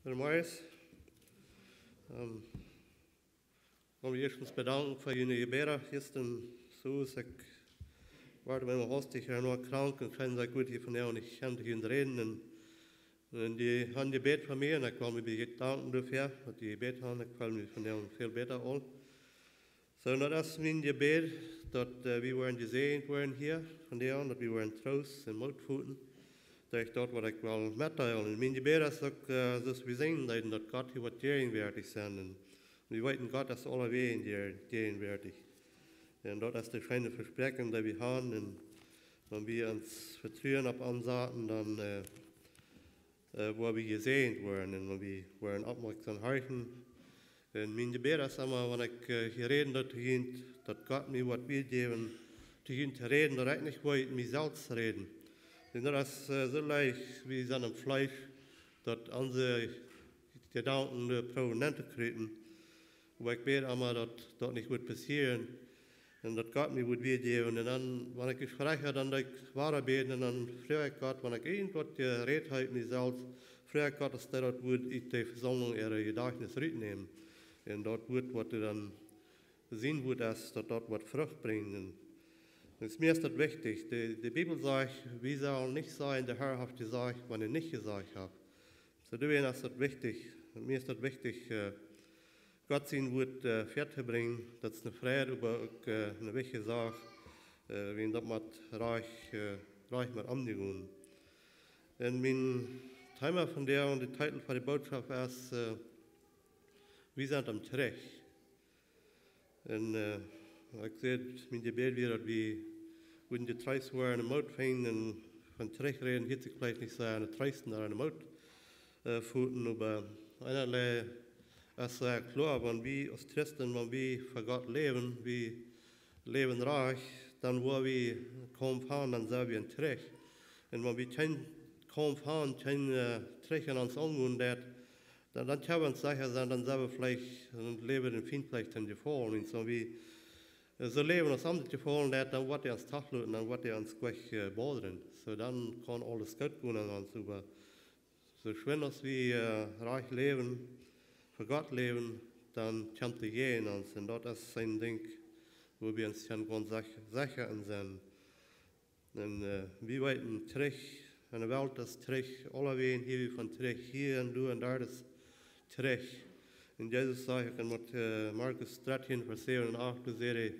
Herr Morris, ik wil eerst bedanken voor jullie gebeden. Gisteren ik werd met mijn hostig nog krank en ik zei goed hier van jou en ik kan te gaan reden. En die hadden gebed van mij en ik kwam me bedanken dafür, dat die gebed hadden. Ik kwam me van jou veel beter al. So, dat is mijn gebed, dat we worden gezegend worden hier van jou, dat we worden troost en moed voelen. Dat ik dat wat ik wil mitteilen. En mijn gebed is ook, dus we zien dat God hier wat tegenwoordig zijn. En we weten, God is alle wegen tegenwoordig. En dat is de schijne versprechen dat we hebben. En wenn wir uns vertrauen auf Ansagen, dann wo wir gesehen worden und wir werden aufmerksam halten. Und mein Gebet ist immer, wenn ich reden dass Gott mir was will geben, zu reden, dass ich nicht wollte, mich selbst reden. Denn das ist so leicht, wie sind im Fleisch, dass unsere Gedanken prominent kriegen. Aber ich bete immer, dass das nicht wird passieren. Und dass Gott mir wird geben. Und dann, wenn ich spreche, dann ich weiter beten. Und dann frage ich Gott, wenn ich irgendwas geredet habe, mich selbst, frage ich Gott, dass der das wird, ich die Versammlung ihre Gedächtnis mitnehmen. Und dort wird, was du dann sehen wird, dass das was Frucht bringt. Und mir ist das wichtig. Die Bibel sagt, wir sollen nicht sagen, der Herr hat gesagt, wenn er nicht gesagt hat. So deswegen ist das wichtig. Und mir ist das wichtig, Gott sein wird fertig bringen. Das ist eine Freude, aber auch eine wichtige Sache, wenn das mit reich mit umgehen. Und mein Thema von der und der Titel von der Botschaft ist, wir sind am Trech. Und ich sehe, mein Gebet wird, dass wir würden die Treis waren im Mut finden und von Trech reden, hier sich vielleicht nicht sagen, die Treisten da in den Mut fühlen, aber einerlei ist sehr klar, wenn wir als Christen, wenn wir für Gott leben, wir leben reich, dann wo wir kaum fahren, dann sind wir ein Trech. Und wenn wir kaum fahren, kein Trech an uns angehen, dann können wir uns sicher sein, dann sind wir vielleicht und leben in viel vielleicht in Gefallen. Und so wie so leben als andere Gefallen, dann wird er uns tachlöten, dann wird er uns gleich badern. So dann kann alles gut gehen an uns. Aber so schön, dass wir reich leben, für Gott leben, dann kann er gehen uns. Und das ist ein Ding, wo wir uns ganz sicher sind. Und wir weiten Trech, eine Welt ist Trech, alle wehen hier von Trech, hier und du und da ist Trech. Und Jesus sagt, in Markus 13, Vers 7 und 8, du sagst,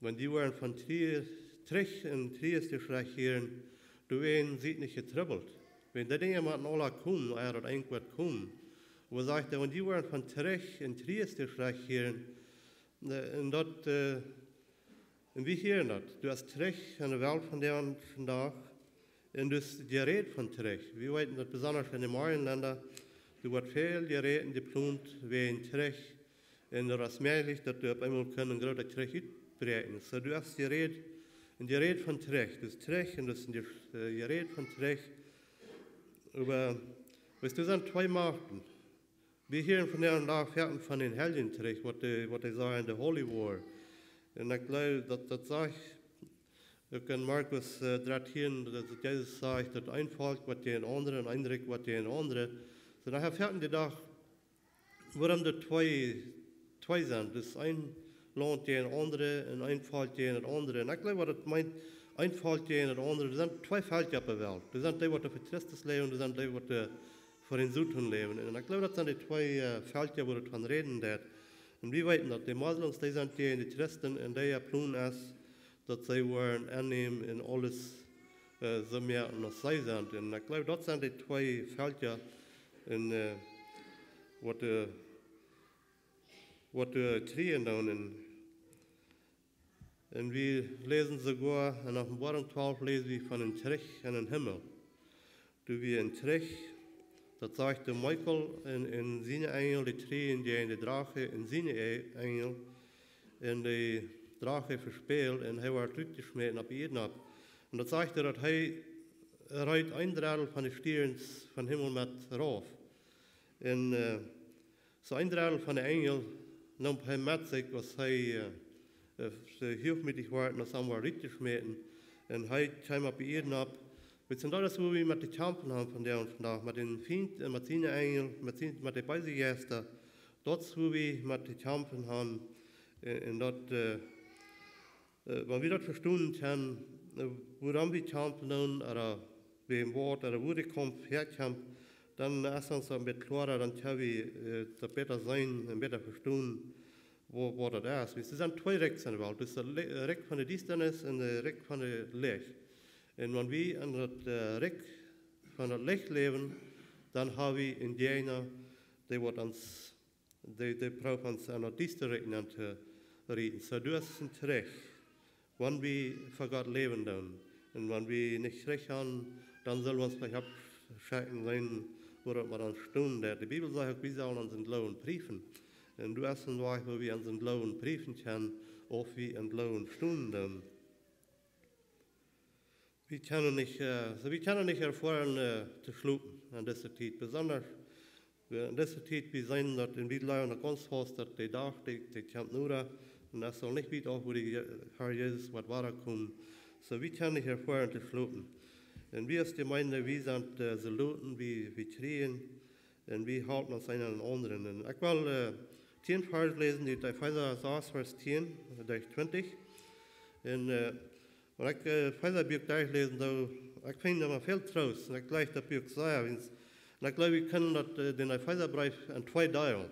wenn die waren von Trech und Trieste schreien, du wen sieht nicht getribbelt. Wenn der Dinge mit alle kommen, hat irgendwas kommen. Wo sagt er, wenn die waren von Trech und Trieste schreien, und dort, und wie hier das? Du hast Trech an der Welt von der Tag, und du hast Gerät von Trech. Wir wissen das besonders in den Marienländern, du wird viel Gerät und geplant wegen Trech, und das ist möglich, dass du auf einmal können gerade Trech utbrechen. So du hast Gerät von Trech, das ist Trech und das ist Gerät von Trech. Aber, weißt du, sind zwei Marken. Wir hören von der Tag von den Helden Trech, was die sagen, der Holy War. Und ich glaube, das sagt, ich kann Markus 13, dass Jesus sagt, dass ein Volk, was den anderen, ein Reich, was den anderen. So nachher fährten die Tag, warum die zwei sind. Das ist ein Land gegen das andere und ein Volk gegen das andere. Und ich glaube, das meint, ein Volk gegen das andere. Das sind zwei Völker auf der Welt. Das sind die, die für Christus leben, und das sind die, die für den Süden leben. Und ich glaube, das sind die zwei Völker, wo davon reden wird. Und wir wissen, dass die Moslems, die sind gegen die Christen, und der Plan ist, dass sie wollen annehmen und alles so mehr als sie sind. Und ich glaube, das sind die zwei Völker, und was kriegen dann. Und wir lesen sogar, in Offenbarung 12 lesen wir von einem Trech in den Himmel. Du wie ein Trech, das sagt der Michael in seine Engel, die drehen die in die Drache in seine Engel, und die Drache verspielt, und er wird rückgeschmissen auf jeden ab. Und das sagt er, dass er reiht ein Drittel von den Stieren von Himmel mit rauf. Und so ein Drittel von den Engeln nimmt er mit sich, was er hilfmittig war, das haben wir rückgeschmissen. Und er kam auf jeden ab, Weet je, dat is hoe we met de kampen hebben vandaag, met de vriend, met zijn engel, met de bijzijsten. Dat is hoe we met de kampen hebben. En dat, wanneer we dat verstaan kunnen, waarom we kampen doen, of wie een woord, of hoe de kamp herkomt, dan is het een beetje klarer, dan kunnen we dat beter zijn en beter verstaan wat dat is. Er zijn twee rechten in de wereld. Dus de rek van de duisternis en de rek van de licht. En wanneer we in het rek van het licht leven, dan hebben we een diener die wordt ons, die probeert ons aan het duisternis aan te richten. Zo doe het terecht. Wanneer we voor God leven doen. En wanneer we niet recht gaan, dan zullen we ons vielleicht abschrecken sein, woran wir dann stehen. Die Bibel sagt auch, wir sollen unseren Glauben prüfen. Und du hast einen Weg, wo wir unseren Glauben prüfen können, ob wir in Glauben stehen. Wir können nicht erfahren, zu schlupen an dieser Zeit. Besonders in dieser Zeit, wir sehen, dass in Wiedlein und ganz fast, dass die Tag, die kommt nur, und das soll nicht wieder auch, wo die Herr Jesus was weiterkommen. So, wir können nicht erfahren, zu schlupen. Und wir als Gemeinde, wir sind Soldaten, wir kriegen, und wir halten uns einen an den anderen. Und ich will 10 Vers lesen, die Epheser 6, Vers 10, Vers 20. Und als ich Epheser Buch durchlesen, so, ich finde immer viel Trost. Und ich gleich das Buch sagen. Und ich glaube, wir können den Epheserbrief in 2 teilen.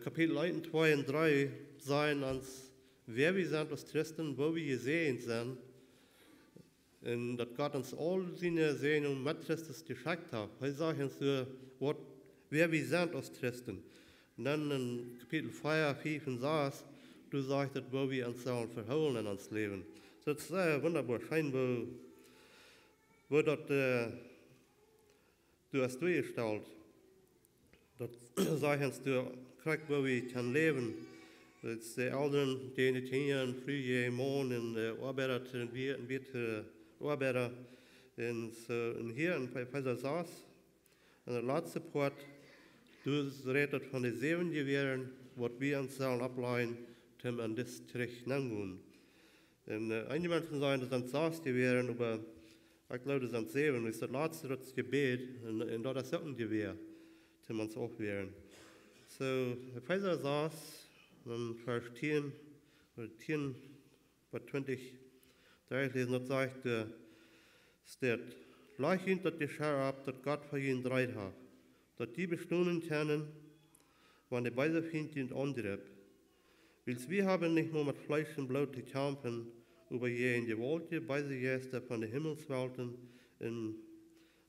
Kapitel 1, 2 und 3 sagen uns, wer wir sind als Christen, wo wir gesehen sind. Und dass Gott uns all seine Segnungen mit Christus geschenkt hat. Er sagt uns, wer wir sind als Christen. Und dann in Kapitel 4, 5 und 6, du sagst, wo wir uns sollen verholen in uns Leben. So, das ist sehr wunderbar, schein, wo das, du hast durchgestellt. Das sagt uns, du kriegst, wo wir können leben. Das ist die Eltern, die in den Jahren früh, morgen, und Arbeiter, und wir Arbeiter. Und hier in Epheser 6, in der letzten Part, du redest von den 7 Gewehren, was wir uns sollen ableiten, um an das Gericht nachgehen. Und einige Menschen sagen, das sind 6 Gewehren, aber ich glaube, das sind 7. Das ist das letzte das Gebet, und das ist auch ein Gewehr, um uns aufwehren. So, Epheser 6, Vers 10, oder 10, Vers 20, da ich lesen, das sagt, steht, leg ihn dat die Schar ab, dat Gott für ihn dreit hat, dat die bestunden können, wann die beide finden antrieb. Wils wir haben nicht nur mit Fleisch und Blut zu kämpfen, über je Gewalt, beide Gäste von den Himmelswelten,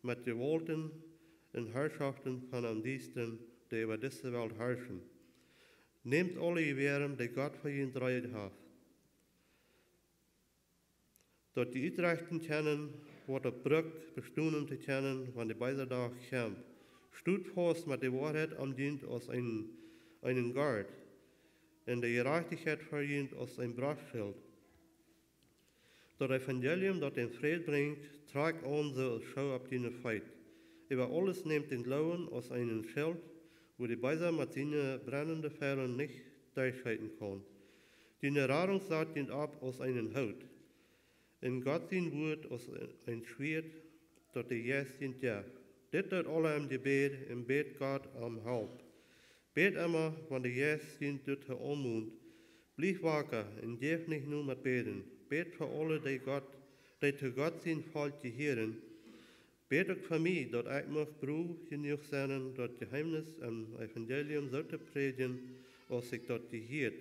mit Gewalten und Herrschaften von den Diensten, die über diese Welt herrschen. Nehmt alle Gewehren, die Gott für ihn dreit hat, dat die Utrechten kennen, wat op Brück bestunden te kennen, wann die beide Tag kommt. Stut fast mit der Wahrheit amdient als einen Gard, und die Gerechtigkeit verdient als ein Brachschild. Das Evangelium, das den Frieden bringt, tragt an so als Schau ab die Feit. Über alles nimmt den Glauben als einen Schild, wo die beide mit seinen brennenden Pfeilen nicht durchschreiten kann. Die Nahrungssaat dient ab als einen Haut. In Gott sein Wort als ein Schwert, das die Jes dient darf. Dit tut alle im Gebet, im Bet Gott am Haupt. Bet immer, wenn die Jes dient durch den Unmut. Blieb wacker und geef nicht nur mit Beten. Bet für alle, die zu Gott sind, falsch gehören. Bet auch für mich, dass ich mich Brug genug sein, das Geheimnis am Evangelium sollte predigen, als ich das gehört.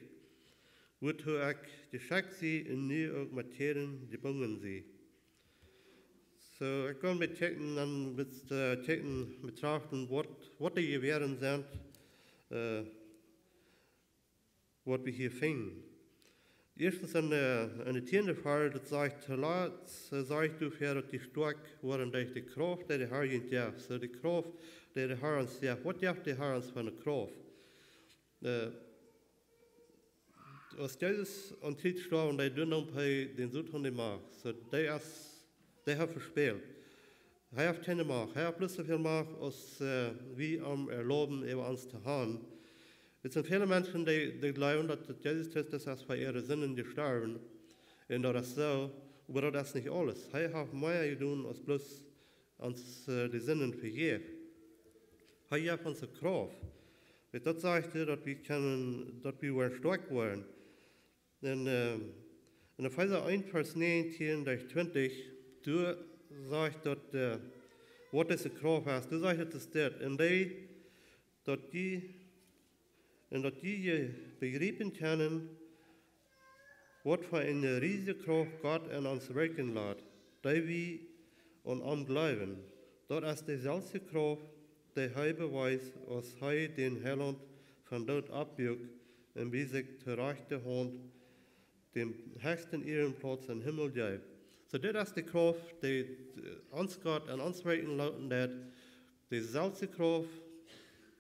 Wozu ich geschickt sie und nu auch mit Tieren gebunden sie. So, ich kann mit checken, dann betrachten, was die Gewehren sind, was wir hier finden. Erstens in der 10. Fall, das sagt, sagt du, dass die stark waren durch die Kraft, die der Herr ihnen darf. So, die Kraft, die der Herr uns darf. Was darf der Herr uns von der Kraft? Als Jesus an Zeit starb und die Dünnung bei den Südhund gemacht, so der hat verspielt. Er hat keine Macht. Er hat bloß so viel Macht, als wir am Erlauben über uns zu haben. Es sind viele Menschen, die glauben, dass Jesus Christus ist für ihre Sünden gestorben. Und das ist so. Aber das ist nicht alles. Er hat mehr getan, als bloß uns die Sinnen vergeben. Er hat uns eine Kraft. Das sagt er, dass wir stark werden. In Epheser 1, Vers 19 durch 20, du sagst, dass, was ist die Kraft hast. Du sagst, das ist das. Dass die begreifen können, was für eine riesige Kraft Gott in uns wirken lässt, die wir an uns glauben. Das ist dieselbe Kraft, die er beweist, als er den Heiland von dort abwirkt und wie sich zur rechten Hand dem höchsten Ehrenplatz im Himmel gibt. So, das ist die Kraft, die uns Gott an uns wirken lässt, dieselbe Kraft,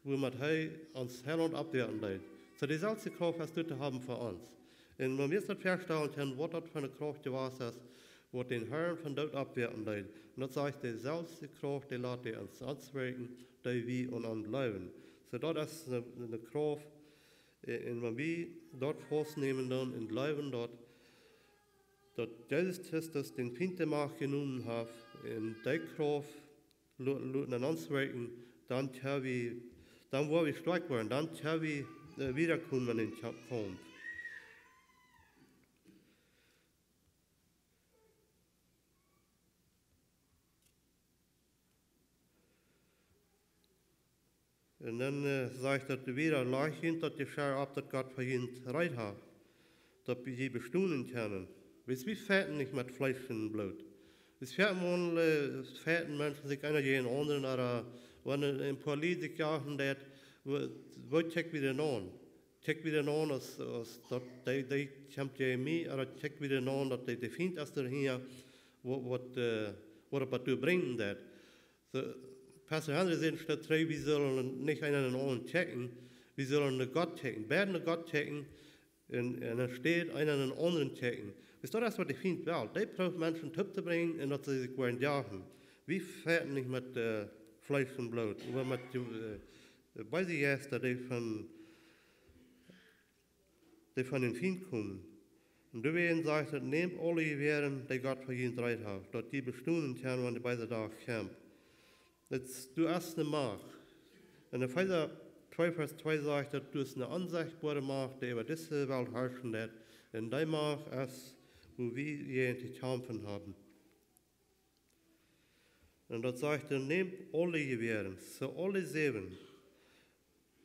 womit er uns Heiland abwirken lässt. So, dieselbe Kraft hast du zu haben für uns. Und wenn wir das feststellen können, was das für eine Kraft gewesen ist, was den Herrn von dort abwirken lässt, und das sagt dieselbe Kraft, die lässt uns wirken, die wir an uns glauben. So, das ist eine Kraft, und wenn wir dort festnehmen dann und glauben dort, dass Jesus Christus den Findemacht genommen hat, und die Kraft an uns wirken, dann wollen wir stark werden, dann können wir wiederkommen in den Kampf. Und dann sagt er wieder, leichen, dass die Schar ab, dass Gott für ihn reit hat, dass wir sie bestehen können. Wir fährten nicht mit Fleisch und Blut. Wir fährten Menschen sich einer gegen anderen, oder wenn ein Politik jagen, wo check wieder an? Check wieder an, als die kommt ja mir, oder check wieder an, dass die Feind ist hier, was du bringen das. So, Pastor Henry sagt, statt drei, wir sollen nicht einen anderen checken, wir sollen Gott checken, beide Gott checken, und dann steht einer einen anderen checken. Ist das, was die Feind will? Die brauchen Menschen zu bringen, und dass sie sich wollen jagen. Wir fährten nicht mit Fleisch und Blut, aber mit weiß ich erst, dass die von den Feind kommen. Und deswegen sagt er, nehmt alle Gewehren, die Gott für ihn bereit hat, dass die bestehen können, wenn die beide Tage kommen. Du hast eine Macht. Und in Epheser 2, Vers 2 sagt er, du hast eine unsichtbare Macht, die über diese Welt herrschen wird. Und die Macht ist, wo wir jeden kämpfen haben. Und das sagt er, nehmt alle Gewehren, so alle 7.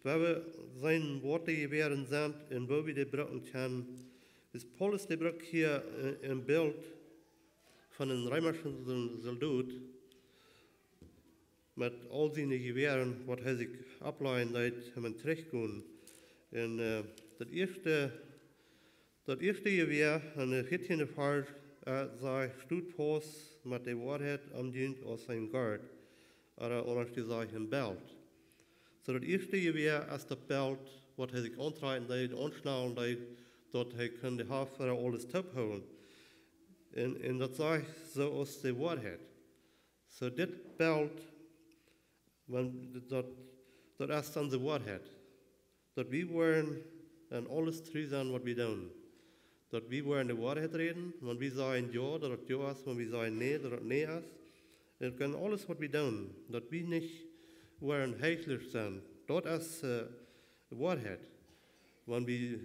Wenn wir seine Worte Gewehren sind und wo wir die brauchen können, ist Paulus die Brücke hier im Bild von einem römischen Soldat mit all seinen Gewehren, was er sich ableihen lässt, haben zurückgehen. Und das erste Gewehr, an der 14. Vers, sagt, stut fast mit der Wahrheit am Dienst aus seinem Gard, oder anders gesagt, ein Belt. So, das erste Gewehr ist das Belt, was er sich antreiben lässt, anschnallen lässt, dass er kann die Hafer alles abholen. Und das sagt so aus der Wahrheit. So, das Belt, das ist dann die Wahrheit. Dass wir wollen an alles treu sein, was wir tun. Dass wir wollen die Wahrheit reden, wenn wir sagen ja, dass das ja ist, wenn wir sagen nee, dass das nee ist. Wir können alles, was wir tun, dass wir nicht wollen heilig sein. Das ist die Wahrheit. Wenn wir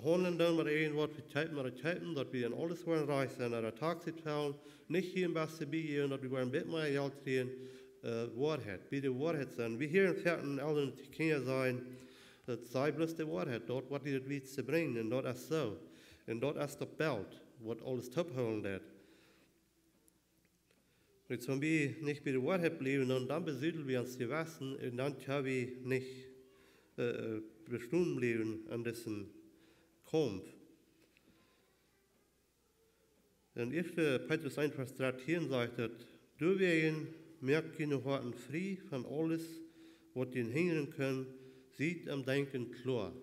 handeln dann mit irgendwas, wir typen, dass wir an alles wollen reich sein, an der Taxi zahlen, nicht hier im Beste biegen, dass wir wollen mit mehr Geld kriegen, Wahrheit, wie die Wahrheit sein. Wir hier in Vierten Eltern Kinder sein, das sei bloß die Wahrheit, dort, was die das zu bringen, und dort ist so. Und dort ist das Bild, was alles abholen wird. Jetzt, wenn wir nicht bei der Wahrheit bleiben, dann besiedeln wir uns die Wassen, und dann können wir nicht bestehen bleiben an diesem Kampf. In 1. Petrus 1, Vers 13 sagt er, du werden merkt ihr Horten frei von alles, was ihnen hindern kann, sieht am Denken klar.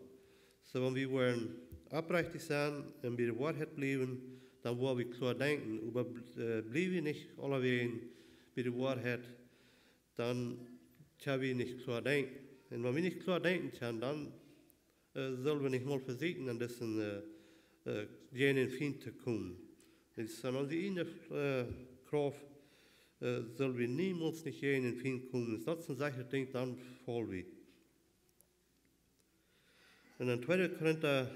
So, wenn wir wollen aufrichtig sein und bei der Wahrheit bleiben, dann wollen wir klar denken. Aber bleiben wir nicht alleweil bei der Wahrheit, dann können wir nicht klar denken. Und wenn wir nicht klar denken können, dann sollen wir nicht mal versuchen, an diesen jenen Feind zu kommen. Das ist an onze ene Kraft, zullen we niemals niet in en vind komen. Dus dat is een zeker ding, dan vallen we. En in 2 Korinther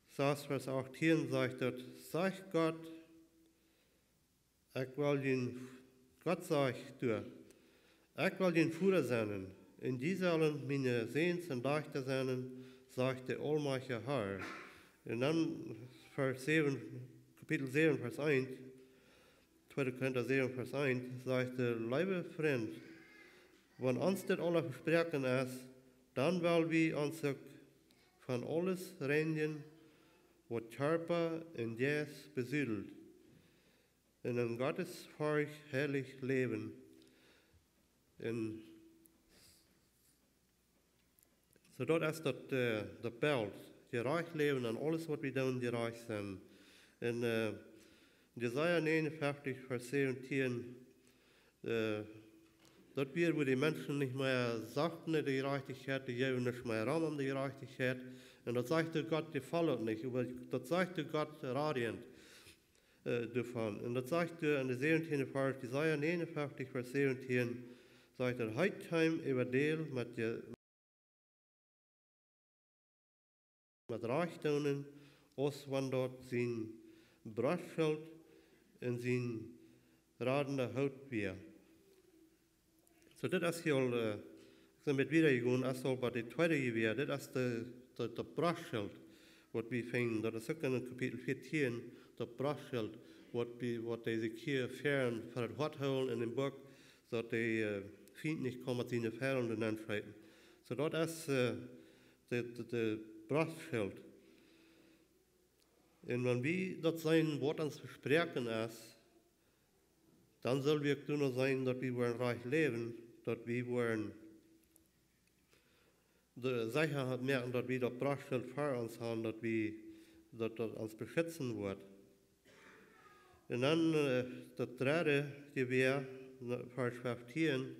6, vers 18 zegt dat, zeg God, ik wil je, God zegt door, ik wil je voeder zijn, en die zullen mijn zeens en dachten zijn, zegt de Almachtige Heer. En dan vers 7, kapitel 7, vers 1, 2 Korinther 7, vers 1, zegt de lieve vriend, wanneer ons dit alle verspreken is, dan wil we ons ook van alles reinigen, wat Körper en Geist besudelt, in een gottesfurcht heilig leven. En zodat is dat de beeld, je reich leven en alles wat we doen, die reich zijn. En Jesaja 59, vers 17, dat weer wo die mensen niet meer zachten de gerechtigheid, die geven niet meer aan om de gerechtigheid. En dat zegt de God, die vallen niet. Dat zegt de God radiant daarvan. En dat zegt in de 17e vers, Jesaja 59, vers 17, zegt er, heit hem everdeel met rechtdonen, als wanneer zijn brastschild en zijn radende hout weer. So dit is heel, ik ben met weitergegaan, als al bij de tweede geweer, dit is de brastschild, wat we vinden, dat is ook in kapitel 14, de brastschild, wat deze keer fern van het hart houden in een boek, zodat de vriend niet kan met zijn vijanden aanschrijven. So dat is de brastschild. En wanneer we dat zijn wat ons verspreken is, dan zullen we ook doen zijn dat we worden reich leven, dat we worden de Sicherheit merken, dat we dat brastschild voor ons hebben, dat ons beschützen wordt. En dan dat derde geweer, vers 15,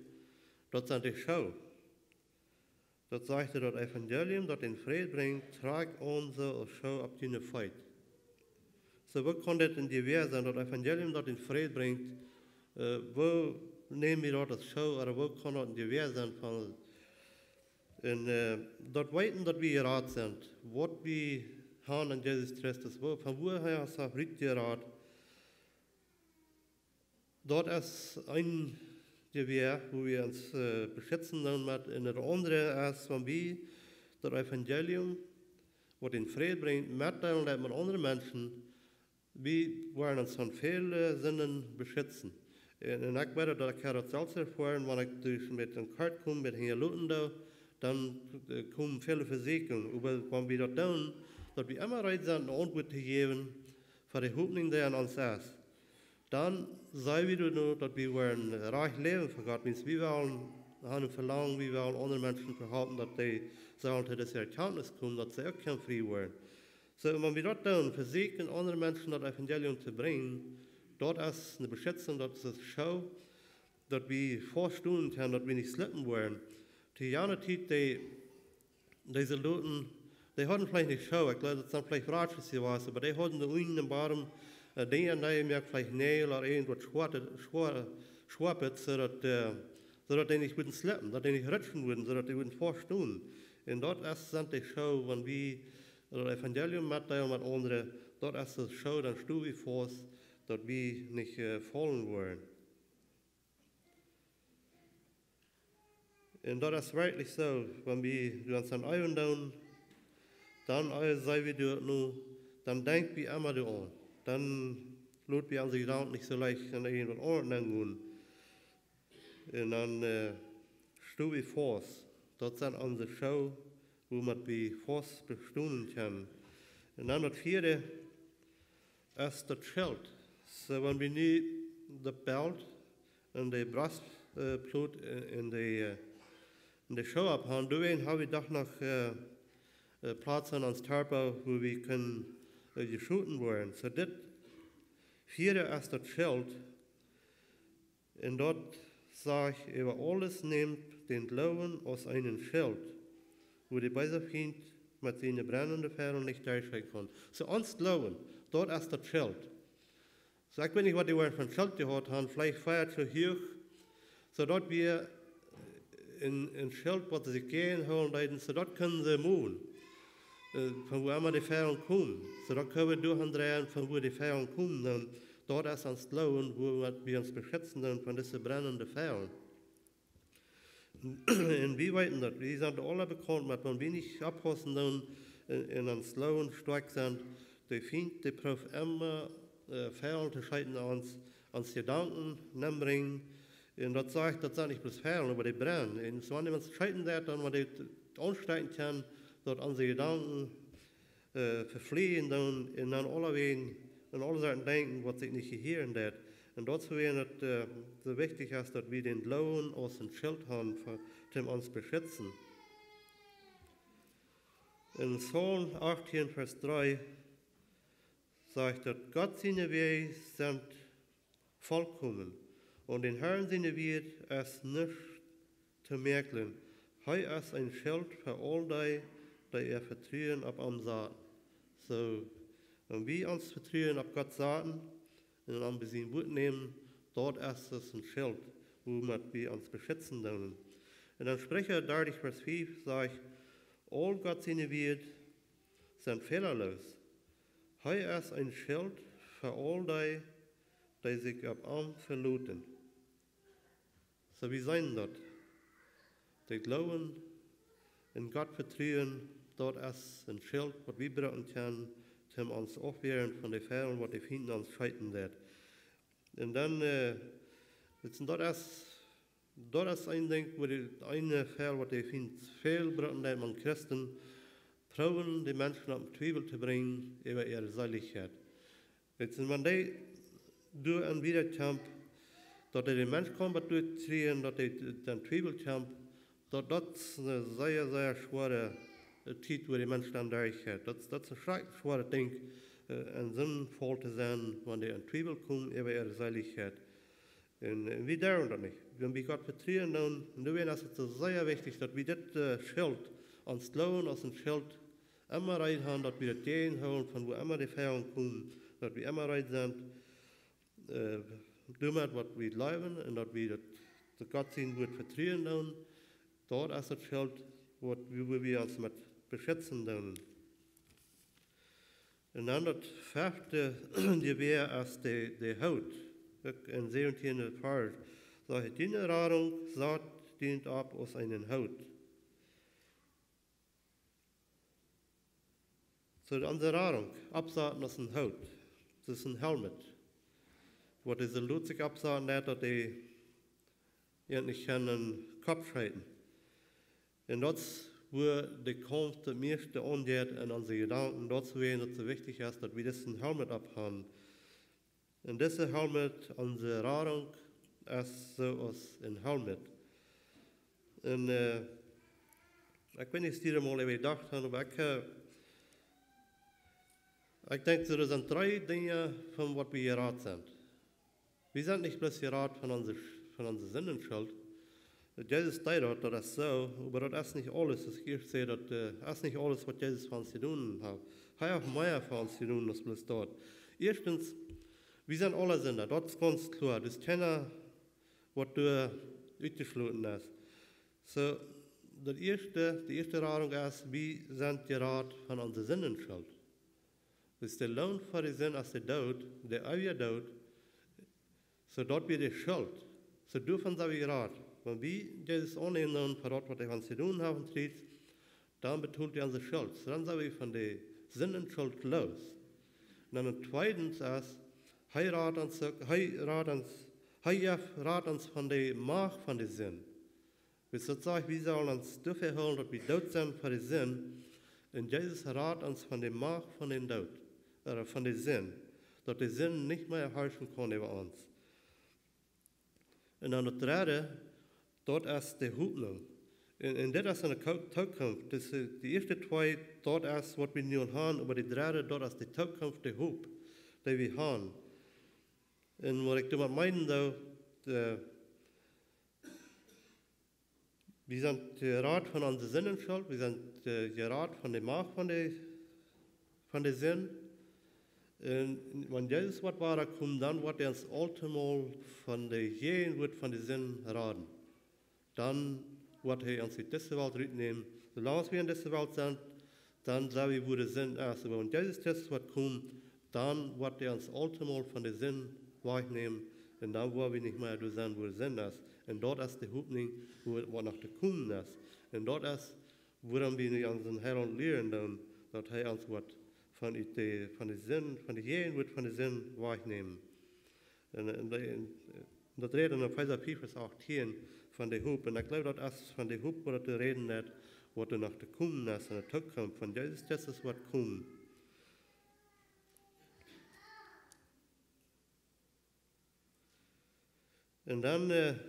dat zijn de schouw. Dat zegt dat evangelium dat in vrede brengt, tragt onze schouw op die feit. So, wo kann das in geweer zijn, dat evangelium dat in vrede brengt, wo nemen we dat als schouw, of wo kan dat in geweer zijn van. En dat weten dat we geraad zijn, wat we hebben in Jezus Christus, van woher is dat richtig geraad. Dat is een geweer, wo wir uns beschützen dann mit. Und das andere ist, wenn wir das Evangelium, was in Frieden bringt, mitteilen mit anderen Menschen, wir wollen uns von vielen Sinnen beschützen. Und ich werde das selbst erfahren, wenn ich durch mit dem Kart komme, mit den Leuten da, dann kommen viele Versicherungen. Aber wenn wir das tun, dass wir immer bereit sind, eine Antwort zu geben für die Hoffnung, die an uns ist, dann sei wir nur, dass wir wollen reich leben für Gott. Wir wollen haben verlangen, wir wollen anderen Menschen verhalten, dass die sollen zu dieser Erkenntnis kommen, dass sie auch kein frei werden. So, wenn wir das tun, versuchen andere Menschen das Evangelium zu bringen, dort ist eine Beschützung, das ist eine Schau, dass wir vorstehen können, dass wir nicht slippen wollen. Die jene Zeit, diese Leute, die hatten vielleicht nicht Schau, ich glaube, das sind vielleicht Ratschlüsse gewesen, aber die hatten die Unen im Baum, die merkt vielleicht Nägel oder irgendwas schwappet, sodass die nicht würden slippen, dass die nicht rutschen würden, sodass die würden vorstehen. Und dort ist es die Schau, wenn wir das Evangelium mitteilen mit anderen, dort ist die Schau, dann stehen wir vor, dass wir nicht fallen wollen. Und das ist wirklich so, wenn wir uns an Eigen tun, dann sagen wir dort nur, dann denken wir immer daran. Dann lassen wir unsere Gedanken nicht so leicht an irgendwas ordnen gehen. Und dann stehen wir vor. Das sind unsere Schau, womit wir fast bestehen können. Und dann das vierte ist das Schild. So, wenn wir nicht das Bild und die Brustblut in die Schau abhauen, dann haben wir doch noch Platz an uns Körper, wo wir können geschüttet werden. So, das vierte ist das Schild. Und dort sage ich, über alles nimmt den Glauben aus einem Schild, wo die Beiserfeind mit seinen brennenden Feuern nicht durchschreien kann. So uns glauben, dort ist das Schild. So ich weiß nicht, was die von Schild gehört haben, vielleicht feiert so hoch, so dort wir in Schild, was sie gehen holen, so dort können sie move. Von wo immer die Feuern kommen. So dort können wir durchdrehen, von wo die Feuern kommen, dann dort ist uns glauben, wo wir uns beschützen dann von diesen brennenden Feuern. Und wir wissen das, wir sind alle bekannt, dass wenn wir nicht abpassen dann in uns Glauben stark sind, der Feind, der prüft immer Feuern zu scheiden ans Gedanken bringen. Und das sagt, das sind nicht bloß Feuern, aber die brennen. Und so wenn wir uns scheiden, dann, wenn die ansteigen kann, dort unsere Gedanken verfliehen, dann in alle Wegen, in alle Seiten denken, was sich nicht gehören wird. Und dazu wäre es so wichtig, dass wir den Glauben aus dem Schild haben, um uns beschützen. In Psalm 18, Vers 3 sagt er, Gott seine Wege sind vollkommen und den Herrn seine Wege ist nicht zu merken. Er ist ein Schild für all die vertrauen auf am Satan. So, wenn wir uns vertrauen auf Gottes Satan und an sein Wort nehmen, dort ist es ein Schild, womit wir uns beschützen können. Und dann Sprecher 30, Vers 5 sagt, all Gott seine Wege sind fehlerlos. Er ist ein Schild für all die sich auf ihm verlassen. So wie sein das? Die glauben, in Gott vertrauen, dort ist ein Schild, was wir brauchen können, um uns aufwehren von den Fällen, was die Finden uns scheiden wird. Und dann, dort ist ein Ding, wo die eine Fall, was die Finden viel brauchen, die man Christen trauen, die Menschen auf den Zweifel zu bringen über ihre Seligkeit. Jetzt, wenn die durch einen Widerkampf, dass die Menschen kommen, durchziehen, dass die den Zweifel kämpfen, das ist eine sehr, sehr schwere Zeit, wo die Menschen dann durchgehen. Das ist ein schwere Ding, ein sinnvoll zu sein, wenn die in Zweifel kommen über ihre Seligkeit. Und wir dürfen das nicht. Wenn wir Gott vertrauen, dann ist es sehr wichtig, dass wir das Schild ans Glauben, aus dem Schild immer rein haben, dass wir das gehen holen, von wo immer die Feuern kommen, dass wir immer rein sind, damit, was wir leben und dass wir das Gott sein wird vertrauen. Dort ist das Schild, wo wir uns mit beschützen können. Und dann das fünfte Gewehr ist die Haut. In 17. Vers sagt, die Nahrung Saat dient ab aus einer Haut. So unsere Nahrung, absaaten aus einer Haut. Das ist ein Helmet. Wo diese Lutzig absaaten, dass die nicht einen Kopf scheiden. Und das, wo die kommt, das meiste angeht in unsere Gedanken, dazu wäre es so wichtig, dass wir diesen Helmet abhaben. Und dieser Helmet, unsere Nahrung, ist so aus ein Helmet. Und ich bin nicht hier mal gedacht, aber ich denke, er sind drei Dinge, von was wir geraten sind. Wir sind nicht bloß geraten von unserer Sinnenschuld. Jesus sagt das ist so, aber das ist nicht alles. Ich sehe, das ist nicht alles, was Jesus für uns zu tun hat. Er hat auch mehr für uns zu tun, als bloß dort. Erstens, wir sind alle Sünder, das ist ganz klar. Das ist keiner, was du ausgeschlossen hast. So, die erste Radung ist, wir sind geraten von unserer Sinnenschuld. Das ist der Lohn für die Sinn als der Tod, der ewige Tod. So dort wird die Schuld. So dürfen wir geraten. Wenn wir Jesus annehmen, für das, was wir uns zu tun haben, dann betont er unsere Schuld. So dann sind wir von der Sinnenschuld los. Und dann zweitens ist, rat uns von der Macht von der Sinn. Wir sollen uns dafür holen, dass wir tot sind für den Sinn. Und Jesus rat uns von der Macht von den Tod, von der Sinn, dass der Sinn nicht mehr herrschen kann über uns. Und dann das dritte, dort ist die Hoffnung. Und das ist eine Zukunft. Die ersten zwei, dort ist, was wir nun haben, aber die dritte, dort ist die Zukunft, die Hoffnung, die wir haben. Und was ich damit meine, Wir sind gerat von unseren Sinnen schuld, wir sind gerat von der Macht von der Sinn. Und wenn Jesus was war, kommt, dann wird er uns ultimal von der Gehen wird von der Sinn raten. Dann wird er uns in diese Welt reinnehmen. Solange wir in dieser Welt sind, dann sagen wir, wo der Sinn ist. Aber wenn Jesus das was kommt, dann wird er uns ultimal von der Sinn wegnehmen. Und dann wollen wir nicht mehr sein, wo der Sinn ist. Und dort ist die Hoffnung, wo nach der Kommen ist. Und dort ist, woran wir nicht unseren Herrn lernen, dass er uns was von der Sinn, von der Gehen wird von der Sinn wegnehmen. Und das reden in Epheser 4, Vers 18 von der Hoop. Und ich glaube, das ist von der Hoop, wo das reden hat, was nach der Kommen ist, und der Zukunft von Jesus, das ist was kommt. Und dann,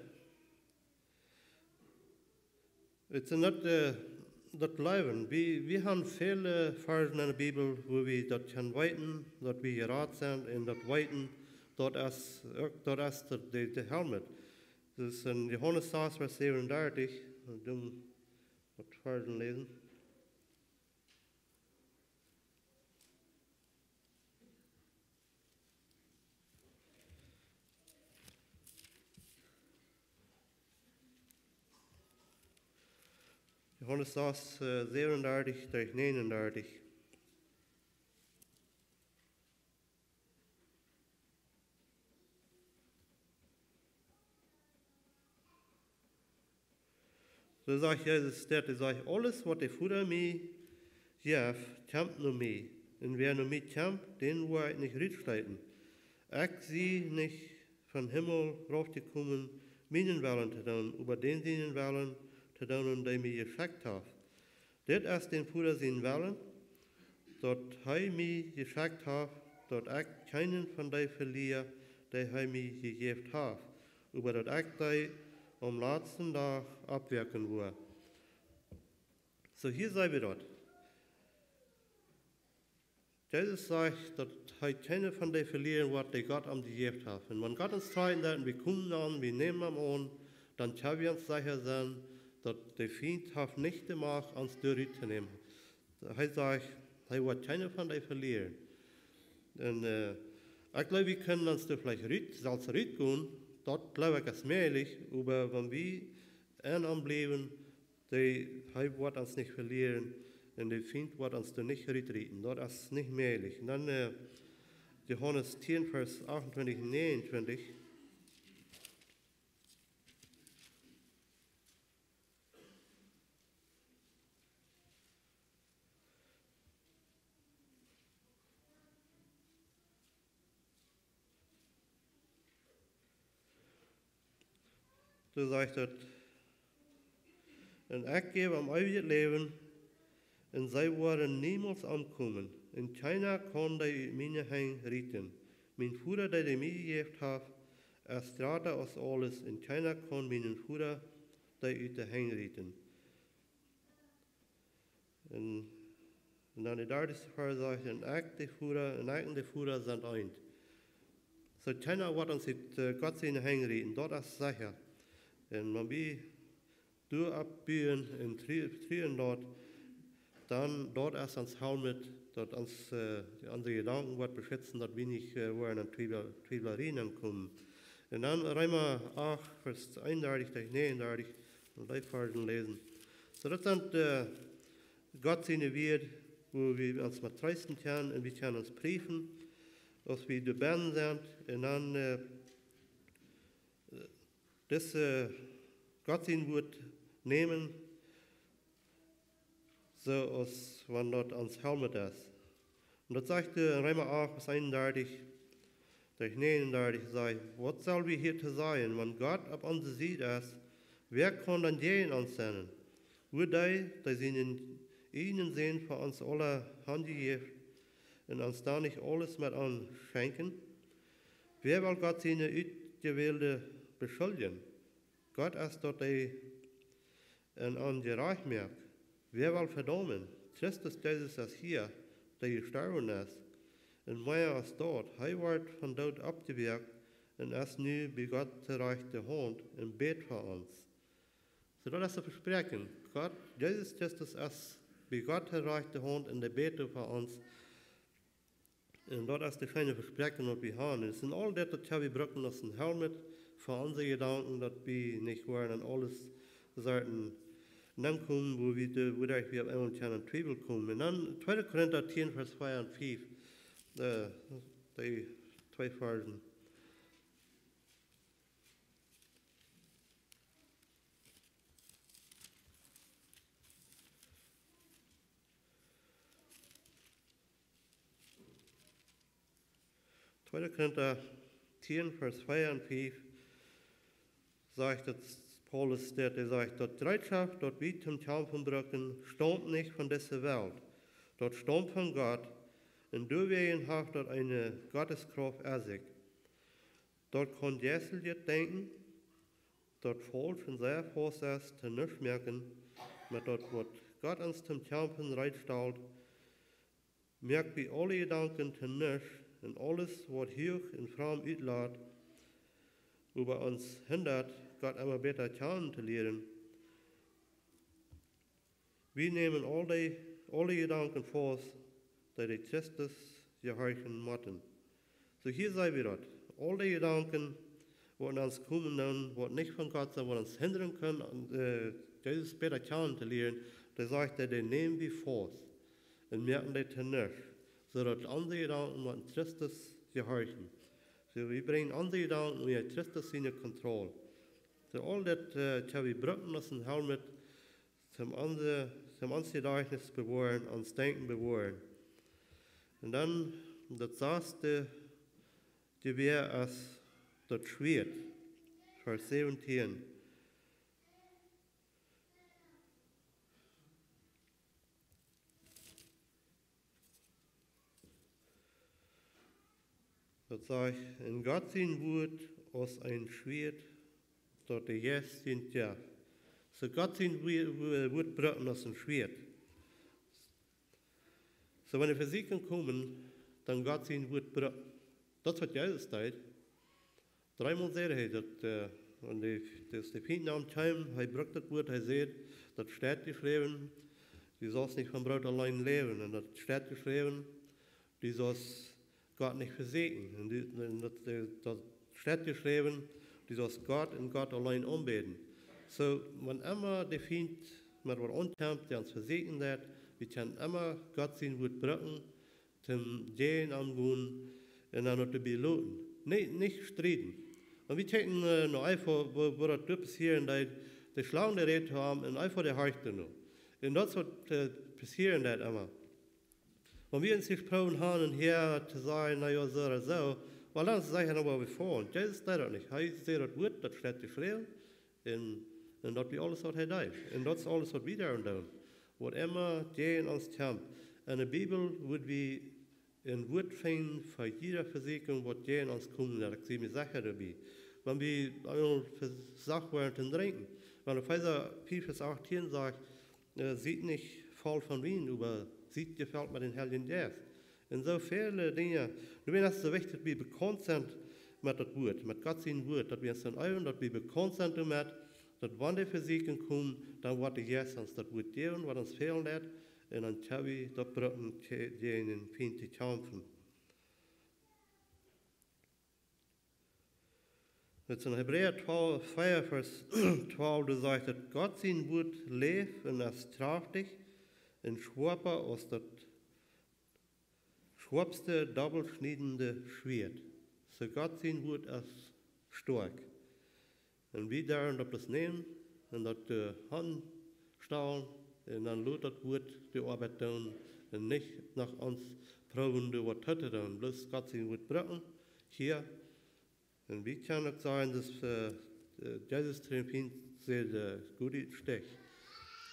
it's not das Bleiben. Wir haben viele Versen in der Bibel, wo wir das können weiten, dass wir gerat sind, und das weiten, dort ist der Helmet. Das ist in Johannes 6, Vers 37, und dann das Versen lesen. Johannes 6, 37 durch 39. So sagt Jesus, er sagt, alles, was der Vater mir gibt, kämpft nur mir. Und wer nur mir kämpft, den will ich nicht rückschleiten. Ich sie nicht von Himmel raufgekommen, meinen Willen zu tun, über den seinen Willen zu tun, der mir geschickt hat. Das ist den Vater sein Willen, dass er mir geschickt hat, dass ich keinen von den verliere, der er mir gegeben hat, über das ich die am letzten Tag abwirken will. So hier sei wir dort. Jesus sagt, dass er keine von den verlieren wird, die Gott am gegeben hat. Und wenn Gott uns zeigen wird, wir kommen an, wir nehmen ihn an, dann können wir uns sicher sein, dass der Feind hat nicht die Macht, uns durchzunehmen. Er sagt, er wird keine von den verlieren. Und ich glaube, wir können uns da vielleicht selbst gehen. Dat glaube ik is möglich, aber wenn wir anbleiben, hij wird uns nicht verlieren und der Feind wird uns da nicht retreten. Das ist nicht möglich. Und dann Johannes 10, Vers 28 und 29. So sagt het, en ik gebe am eeuwig Leben, en zij worden niemals ankommen, en keiner kann die meine Hand retten. Mein Vater, der mir gegeben hat, ist gerade aus alles, en keiner kann meinen Vater, der uit de Hand retten. En dan de derde Vers sagt, en ik de Vater sind eins. So keiner wird uns mit Gott seine Hand retten, das ist sicher. En wenn wir durchabbiegen und trieren dort, dann dort ist uns Helmet, dort uns unsere Gedanken wird beschützen, dass wir nicht wollen an Twieblerien kommen. Und dann Römer 8, Vers 31 durch 39, und die Versen lesen. So das sind Gott seine Werte, wo wir uns mal trösten können, und wir können uns prüfen, dass wir dabei sind, und dann das Gott sein wird nehmen, so als wenn dort ans Helmet ist. Und das sagte Römer 8, Vers 31, durch 39, sagt, was soll wir hier zu sein, wenn Gott auf uns sieht ist, wer kann dann gegen uns sein? Nur die seinen ihnen sehen für uns alle handgegeben und uns da nicht alles mit anschenken? Wer will Gott seine Ausgewählte beschuldigen? Gott ist dort ein ungerecht merkt. Wer will verdammen? Christus Jesus ist hier, der gestorben ist. Und mehr als dort. Er wird von dort abgewirkt und ist nu bei Gott zur rechten Hand und bet für uns. So dat is te verspreken. God, Jezus Christus als bij God gereichte Hand in de bete voor ons. En dat is de fijne verspreken wat we hebben. Het zijn al dat we gebruiken als een helmet voor onze gedanken, dat we niet waren en alles sollten dan komen, wo wir auf einmal in Twijfel komen. En dan 2 Korinther 10, vers 2 en 5, die 2 versen. Tweede Korinther 10, vers 2 en 5 sagt dat Paulus sagt, dat Bereitschaft, dat wir zum Kämpfen brücken, stammt nicht von dieser Welt. Dat stammt von Gott. Und deswegen hat dort eine Gotteskraft in sich. Dort kann Jesus denken, dort falsch und sehr vorsetzt, zu nichts merken, aber dort, was Gott uns zum Kämpfen reinstellt, merkt wir alle Gedanken zu nichts und alles, was hier in Frauen uitlaat, über uns hindert, Gott immer besser kennen zu lernen. Wir nehmen alle Gedanken vor, die die Christus gehorchen müssen. So hier sei wir dort. Alle Gedanken, die uns kommen, die nicht von Gott sind, die uns hindern können, Jesus besser kennen zu lernen, der sagt, die nehmen wir vor und merken die zu nichts, sodass unsere Gedanken mit Christus gehorchen. So wir bringen unsere Gedanken mit Christus in die Kontrolle. So all dat we brücken müssen helmet zum uns Gedächtnis bewahren, uns Denken bewahren. Und dann das erste Gewehr als das Schwert, Vers 17. Das sagt, in Gott sein Wort aus ein Schwert, dort der Jes sind ja. So Gott sein Wort brücken aus ein Schwert. So wenn die Physiken kommen, dann Gott sein Wort brücken. Das wird Jesus teilt. 3-mal sagt er, und das die Finden am Time, er brückt das Wort, er sagt, das steht geschrieben, die soll nicht von Brot allein leben. Und das steht geschrieben, die soll Gott nicht versegnen. Und das steht geschrieben, die soll Gott und Gott allein anbeten. So, wenn immer die Find mit was ankommt, der uns versegnen wird, wir können immer Gott sein Wort brücken, zum Gehen angehen und dann noch zu belohnen. Nicht streiten. Und wir denken noch einfach, wo das passieren, die Schlauen die Rede haben und einfach die Harchte noch. Und das wird passieren, das immer. Wenn wir uns gesprochen haben, und hier zu sagen, naja, so oder so, weil dann sagen wir aber bevor. Und Jesus sagt das nicht. Er sagt das Wort, das steht geschrieben, und das wird alles, was er tut. Und das ist alles, was wir da tun. Was immer der uns kommt. In der Bibel wird wir ein Wort finden für jede Versicherung, was der uns kommt. Ich sehe mir sicher dabei. Wenn wir gesagt werden zu trinken, wenn Epheser 4, Vers 18 sagt, sieht nicht voll von Wein, aber sieht gefällt mit den Heiligen Geist. Und so viele Dinge. Nur ist es so wichtig, dass wir bekannt sind mit das Wort, mit Gott sein Wort, dass wir uns dann üben, dass wir bekannt sind damit, dass wenn die Versiegen kommen, dann wird Jesus uns das Wort geben, was uns fehlen wird, und dann können wir das brücken, die in den Feind zu kämpfen. Jetzt in Hebräer 12, 4, Vers 12, da sagt es, Gott sein Wort lebt und ist kraftig und schärfer als das schwabste, doppelschneidende Schwert. So Gott sein Wort ist stark. Und wir dürfen das nehmen und das Hand stellen und dann lässt das Wort die Arbeit tun und nicht nach uns proben, was heute tun. Bloß Gott sein Wort brücken, hier. Und wir können auch sagen, dass Jesus Triumphin sehr gut steckt.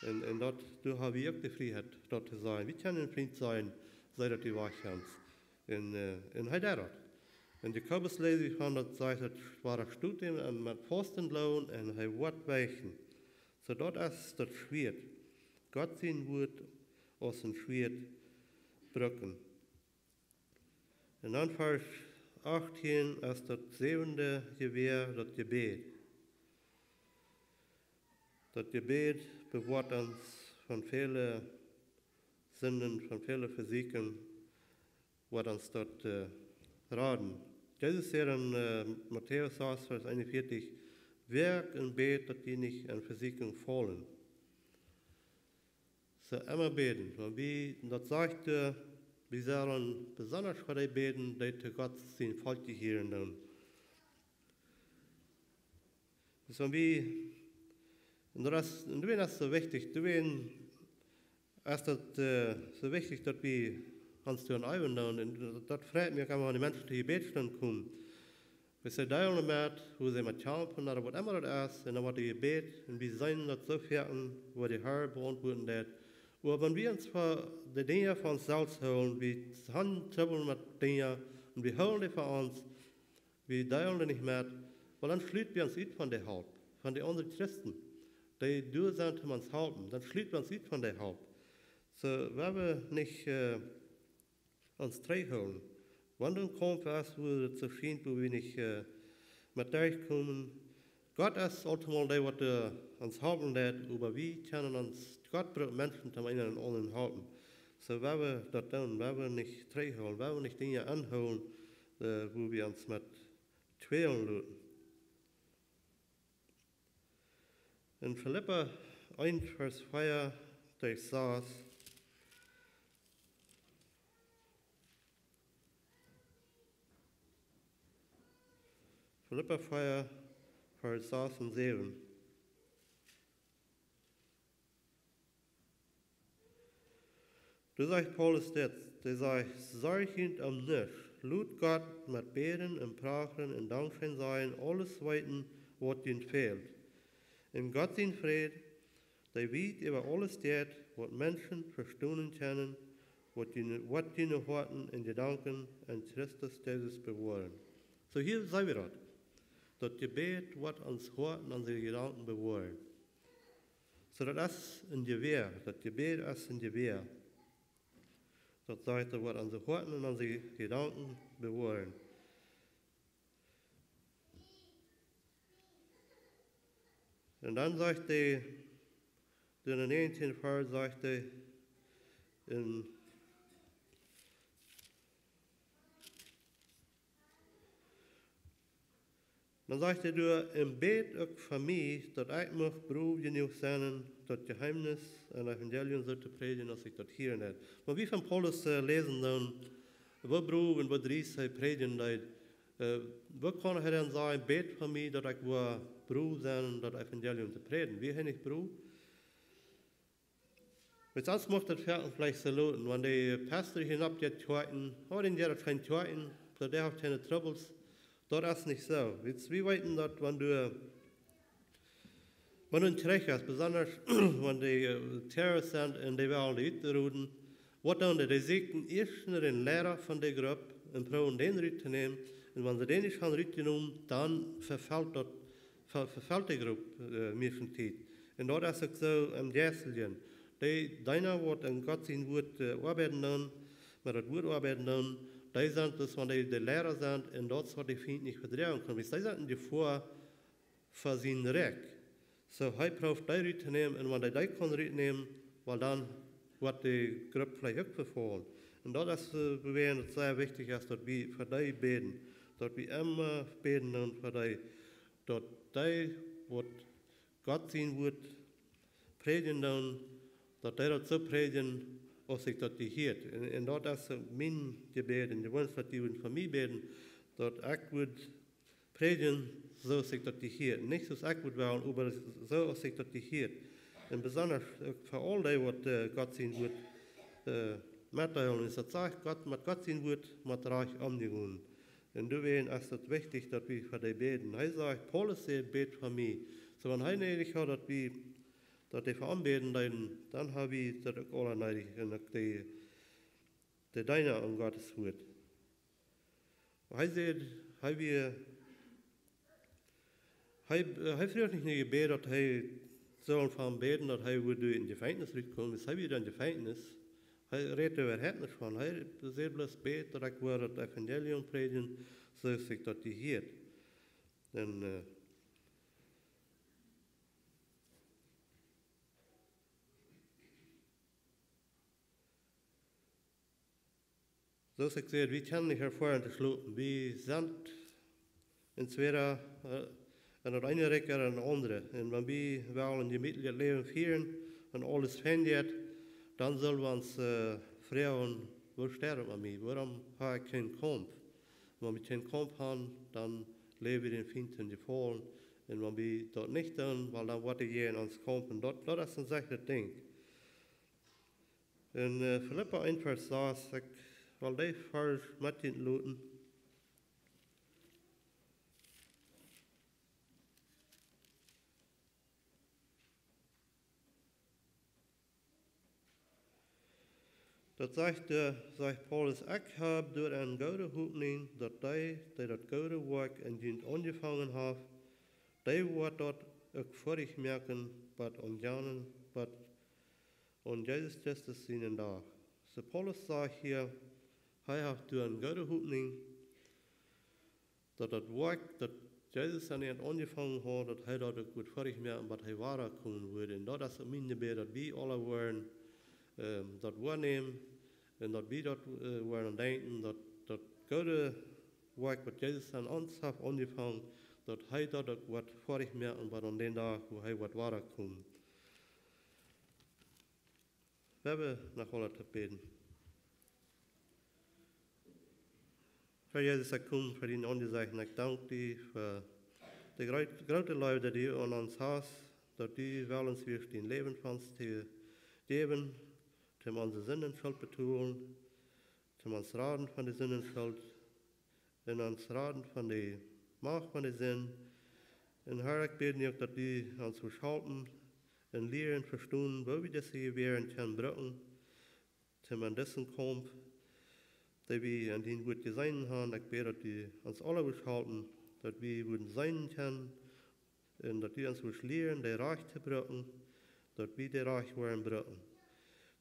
Und dort haben wir auch die Freiheit, dort zu sein. Wir können ein Freund sein, sei das die Wahrheit. Und halt das. Und Jakobus lese ich von, das sagt, das war ein Studium und mit Fastenlohn und er wird weichen. So dort ist das Schwert. Gott sein Wort aus dem Schwert brücken. Und dann Vers 18 ist das 7. Gewehr, das Gebet. Das Gebet bewahrt uns von vielen Sünden, von vielen Physiken, wat uns dort raden. Jesus sagt in Matthäus 6, Vers 41, werk en bet, dat die nicht an Physiken fallen. So immer beten. Und wie das sagt, wir sollen besonders für die beten, die zu Gott sein Volk hier tun. So wie, und das ist so wichtig, ist das so wichtig, dass wir uns tun eilen tun. Und das freut mich, wenn man die Menschen die Gebetsstunden kommen. Wir sind da mit, wo sie mit campen, oder was immer das ist, und dann wird die Gebet, und wir sind das so fertig, wo die Herr beantworten wird. Aber wenn wir uns für die Dinge von uns selbst holen, wir haben Trouble mit Dingen, und wir holen die für uns, wir teilen die nicht mehr, weil dann schließen wir uns nicht von der Haupt, von den anderen Christen, die durch sind, um uns halten, dann schließen wir uns nicht von der Haupt. So, wenn wir nicht uns holen, wenn dann kommt was, wo es so scheint, wo wir nicht mit durchkommen, Gott ist ultimal der, was uns halten wird, aber wir können uns, Gott braucht Menschen, zum einen und anderen halten. So, wenn wir das tun, wenn wir nicht holen, wenn wir nicht Dinge anholen, wo wir uns mit quälen lassen. In Philipper 1, Vers 4, da sagt, Philipper 4, Vers 6 und 7. Du sagst Paulus jetzt, der sagt, sorgend am nicht, lud Gott mit Beten und Prachen und Dankschein sein, alles weiten, was ihnen fehlt. In Gott sein Fried, der weit über alles steht, was Menschen verstehen können, was die Horten in Gedanken an Christus Jesus bewahren. So hier sagen wir das. Das Gebet wird uns Horten an die Gedanken bewahren. So das ist ein Gewehr, das Gebet ist ein Gewehr. Das sagt, das wird unsere Horten und unsere Gedanken bewahren. Und dann sagt er, in den 19. Vers sagt er, dann sagt er, du im Bet auch für mich, dass ich mich Brüder genug sein, das Geheimnis und Evangelium so zu predigen, dass ich das hier nicht. Aber wie von Paulus lesen dann, wo Brüder und wo Dries predigen, wo kann er dann sagen, Bet für mich, dass ich Brüder sein, das Evangelium zu predigen? Wie habe ich Brüder? Mit sonst macht das vielleicht so lauten, wenn der Pastor hinab geht, aber den hat kein Teuten, der hat keine Troubles. Das ist nicht so. Wir wissen, dass wenn du ein Trech hast, besonders wenn die Terroristen sind und die wollen die Rüten, was dann die siegen erst den Lehrer von der Gruppe und probieren den Rüt zu nehmen. Und wenn sie den nicht haben Rüt genommen, dann verfällt die Gruppe Zeit. Und das ist auch so im Gästelchen. Deiner wird in Gott sein Wort arbeiten dann, mit dem Wort arbeiten dann, die sind das, wenn die Lehrer sind, und dort hat die Feind nicht verdrehen können. Die sind die vor sein Recht. So, er braucht die Rüte nehmen, und wenn die kann Rüte nehmen, weil dann wird die Gruppe vielleicht auch verfallen. Und das ist sehr wichtig, dass wir für die beten, dass wir immer beten und für die, dass die, was Gott sein wird, predigen dann, dass die das so predigen, als ich das hört. Und das ist mein Gebet, und ich wünsche, dass die für mich beten, dass ich würde predigen, so als ich das hört. Nicht so, als ich würde wollen, aber so, als ich das hört. Und besonders für all die, was Gott sein wird, mitteilen, ist das Gott, mit Gott sein wird, mit Reich umgehen. Und deswegen ist es wichtig, dass wir für die beten. Er sagt, Paulus sagt, bet für mich. So, wenn er nicht hat, dass die für anbeten, dann habe ich das auch alle neidig, und die Deine an Gottes Wort. Er sagt, er früher nicht gebetet, dass er soll von beten, dass er würde in Gefängnis kommen. Das habe ich dann Gefängnis. Er redet überhaupt nicht von. Er sagt bloß beten, dass ich das Evangelium predigen, so ist sich das hier. Zoals ik zei, wie kennen niet ervoor te sluiten. Wie zijn in Zweden en het ene rekker en het andere. En wanneer we wel in die middel het leven vieren en alles vinden, dan zullen we ons vragen, waar sterven we mee? Waarom heb ik geen kamp? Wanneer we geen kamp hebben, dan leven we in Feind in de vallen. En wanneer we dat niet doen, wel, dan wordt je in ons kamp. En dat is een zeker ding. In Filippa 1 vers 6, ik wil die vers met je loten. Dat zegt Paulus, ik heb door een goede hoopning dat die dat goede werk in dienst aangevangen heeft, die wordt dat ook vorig merken, wat on Jezus Christus zijn dag. So Paulus zegt hier, hij heeft door een goede hoopning dat het werk dat Jezus aan het aangevangen had, dat hij dat ook goed vorig merken, wat hij waar kon worden. En dat is het mijn gebed, dat wij alle waren dat waarnemen. En dat we dat waren denken, dat goede werk wat Jezus aan ons heeft aangevangen, dat hij dat ook wat vorig merken, wat aan den dag, hoe hij wat waar komt. We hebben nog wel te bidden. Heer Jezus, ik kom voor die aangezicht en ik dank u voor de grote liefde die u aan ons hebt, dat u wel eens weer het leven van ons te geven, om onze zinnen schuld betonen, om ons raden van de zinnen schuld, en ons raden van de macht van de zin. En Herr, ik bid ook dat u ons wil helpen en leren verstaan, waar we deze weer kunnen brengen, om aan dessen kamp, dat we aan die goed gezien hebben. Ik bid dat u ons alle wil helpen, dat we goed zijn kunnen, en dat u ons wil leren, de recht te brengen, dat we de recht willen brengen.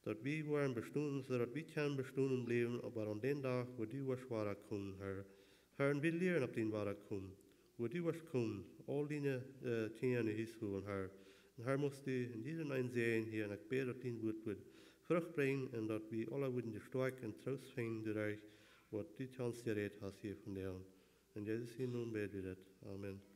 Dat we waren bestaan, zodat we kunnen bestaan blijven, maar aan den dag, waar du was waar komen, Herr. Herr, we leren op die waar komen. Waar du was komen, al die dingen in huis houden, Herr. En Herr, moest u in deze een zijn hier, en ik bid dat die woord wordt vrucht brengen, en dat we alle worden sterk en troost vinden door wat du ons gereed hast hier vandaag. En Jezus in naam bid we dat. Amen.